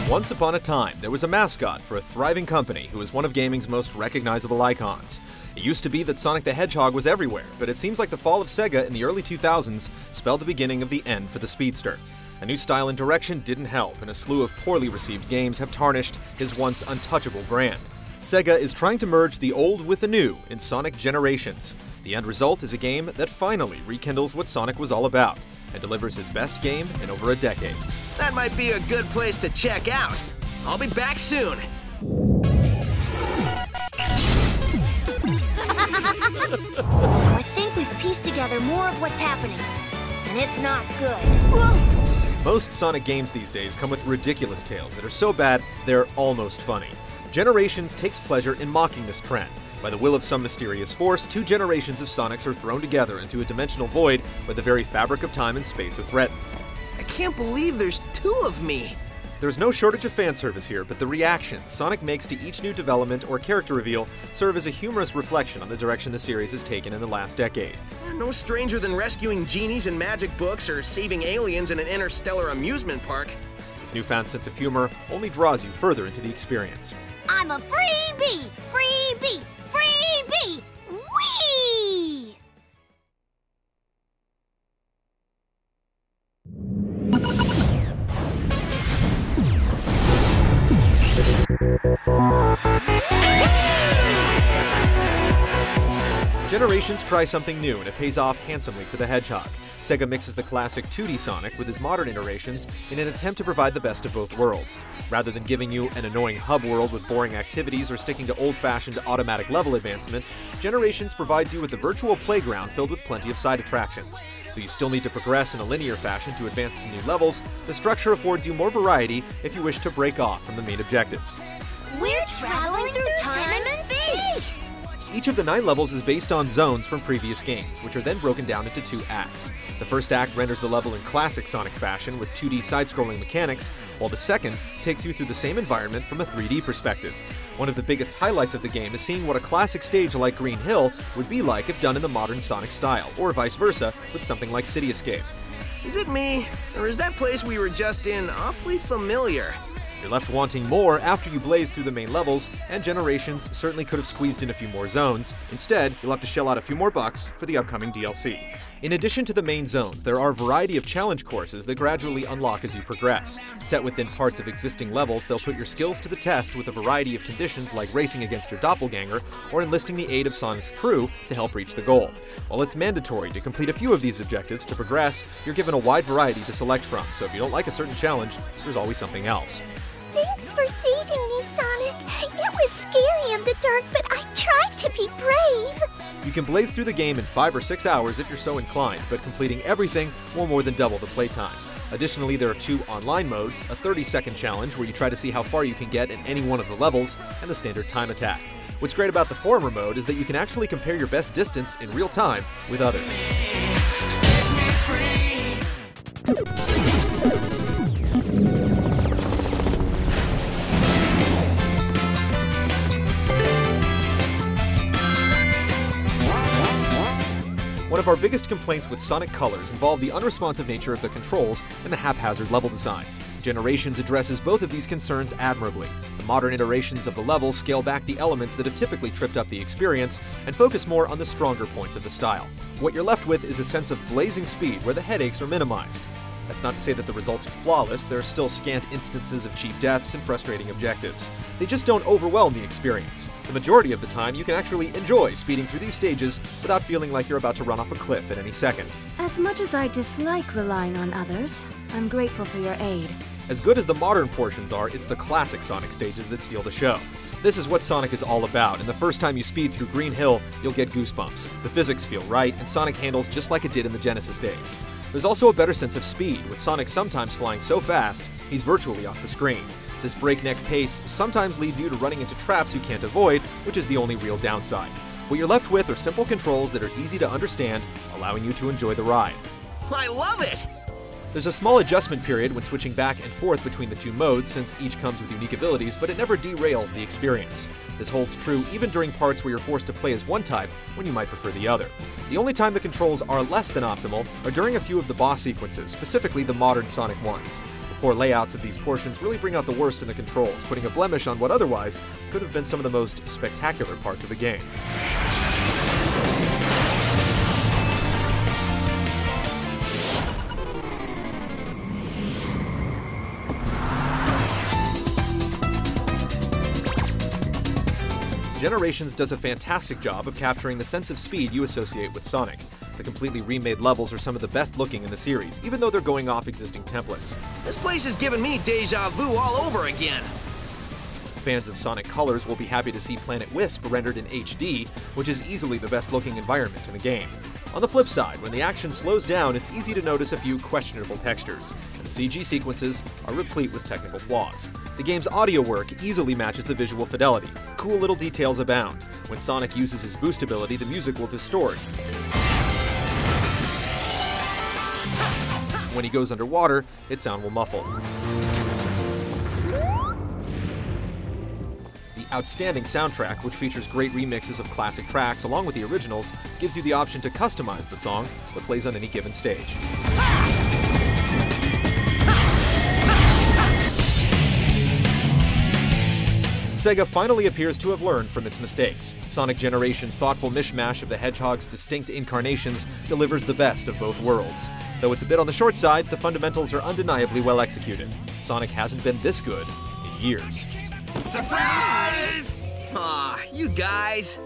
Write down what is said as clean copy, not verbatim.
Once upon a time, there was a mascot for a thriving company who was one of gaming's most recognizable icons. It used to be that Sonic the Hedgehog was everywhere, but it seems like the fall of Sega in the early 2000s spelled the beginning of the end for the Speedster. A new style and direction didn't help, and a slew of poorly received games have tarnished his once untouchable brand. Sega is trying to merge the old with the new in Sonic Generations. The end result is a game that finally rekindles what Sonic was all about, and delivers his best game in over a decade. That might be a good place to check out. I'll be back soon. So I think we've pieced together more of what's happening, and it's not good. Whoa! Most Sonic games these days come with ridiculous tales that are so bad they're almost funny. Generations takes pleasure in mocking this trend. By the will of some mysterious force, two generations of Sonics are thrown together into a dimensional void where the very fabric of time and space are threatened. I can't believe there's two of me. There's no shortage of fan service here, but the reactions Sonic makes to each new development or character reveal serve as a humorous reflection on the direction the series has taken in the last decade. No stranger than rescuing genies in magic books or saving aliens in an interstellar amusement park. This newfound sense of humor only draws you further into the experience. I'm a freebie! Freebie! Freebie! Whee! Generations try something new, and it pays off handsomely for the Hedgehog. Sega mixes the classic 2D Sonic with his modern iterations in an attempt to provide the best of both worlds. Rather than giving you an annoying hub world with boring activities or sticking to old-fashioned automatic level advancement, Generations provides you with a virtual playground filled with plenty of side attractions. Though you still need to progress in a linear fashion to advance to new levels, the structure affords you more variety if you wish to break off from the main objectives. We're traveling through time and space! Each of the 9 levels is based on zones from previous games, which are then broken down into 2 acts. The first act renders the level in classic Sonic fashion with 2D side-scrolling mechanics, while the second takes you through the same environment from a 3D perspective. One of the biggest highlights of the game is seeing what a classic stage like Green Hill would be like if done in the modern Sonic style, or vice versa with something like City Escape. Is it me, or is that place we were just in awfully familiar? You're left wanting more after you blaze through the main levels, and Generations certainly could have squeezed in a few more zones. Instead, you'll have to shell out a few more bucks for the upcoming DLC. In addition to the main zones, there are a variety of challenge courses that gradually unlock as you progress. Set within parts of existing levels, they'll put your skills to the test with a variety of conditions like racing against your doppelganger or enlisting the aid of Sonic's crew to help reach the goal. While it's mandatory to complete a few of these objectives to progress, you're given a wide variety to select from, so if you don't like a certain challenge, there's always something else. Thanks for saving me, Sonic. It was scary in the dark, but I tried to be brave. You can blaze through the game in 5 or 6 hours if you're so inclined, but completing everything will more than double the playtime. Additionally, there are 2 online modes, a 30-second challenge where you try to see how far you can get in any one of the levels, and the standard time attack. What's great about the Forumer mode is that you can actually compare your best distance in real time with others. One of our biggest complaints with Sonic Colors involved the unresponsive nature of the controls and the haphazard level design. Generations addresses both of these concerns admirably. The modern iterations of the level scale back the elements that have typically tripped up the experience and focus more on the stronger points of the style. What you're left with is a sense of blazing speed where the headaches are minimized. That's not to say that the results are flawless. There are still scant instances of cheap deaths and frustrating objectives. They just don't overwhelm the experience. The majority of the time, you can actually enjoy speeding through these stages without feeling like you're about to run off a cliff at any second. As much as I dislike relying on others, I'm grateful for your aid. As good as the modern portions are, it's the classic Sonic stages that steal the show. This is what Sonic is all about, and the first time you speed through Green Hill, you'll get goosebumps. The physics feel right, and Sonic handles just like it did in the Genesis days. There's also a better sense of speed, with Sonic sometimes flying so fast, he's virtually off the screen. This breakneck pace sometimes leads you to running into traps you can't avoid, which is the only real downside. What you're left with are simple controls that are easy to understand, allowing you to enjoy the ride. I love it! There's a small adjustment period when switching back and forth between the 2 modes, since each comes with unique abilities, but it never derails the experience. This holds true even during parts where you're forced to play as one type when you might prefer the other. The only time the controls are less than optimal are during a few of the boss sequences, specifically the modern Sonic ones. The Poor layouts of these portions really bring out the worst in the controls, putting a blemish on what otherwise could have been some of the most spectacular parts of the game. Generations does a fantastic job of capturing the sense of speed you associate with Sonic. The completely remade levels are some of the best looking in the series, even though they're going off existing templates. This place is giving me deja vu all over again. Fans of Sonic Colors will be happy to see Planet Wisp rendered in HD, which is easily the best looking environment in the game. On the flip side, when the action slows down, it's easy to notice a few questionable textures, and the CG sequences are replete with technical flaws. The game's audio work easily matches the visual fidelity. Cool little details abound. When Sonic uses his boost ability, the music will distort. When he goes underwater, its sound will muffle. The outstanding soundtrack, which features great remixes of classic tracks along with the originals, gives you the option to customize the song that plays on any given stage. Sega finally appears to have learned from its mistakes. Sonic Generations' thoughtful mishmash of the Hedgehog's distinct incarnations delivers the best of both worlds. Though it's a bit on the short side, the fundamentals are undeniably well executed. Sonic hasn't been this good in years. Surprise! Aw, you guys.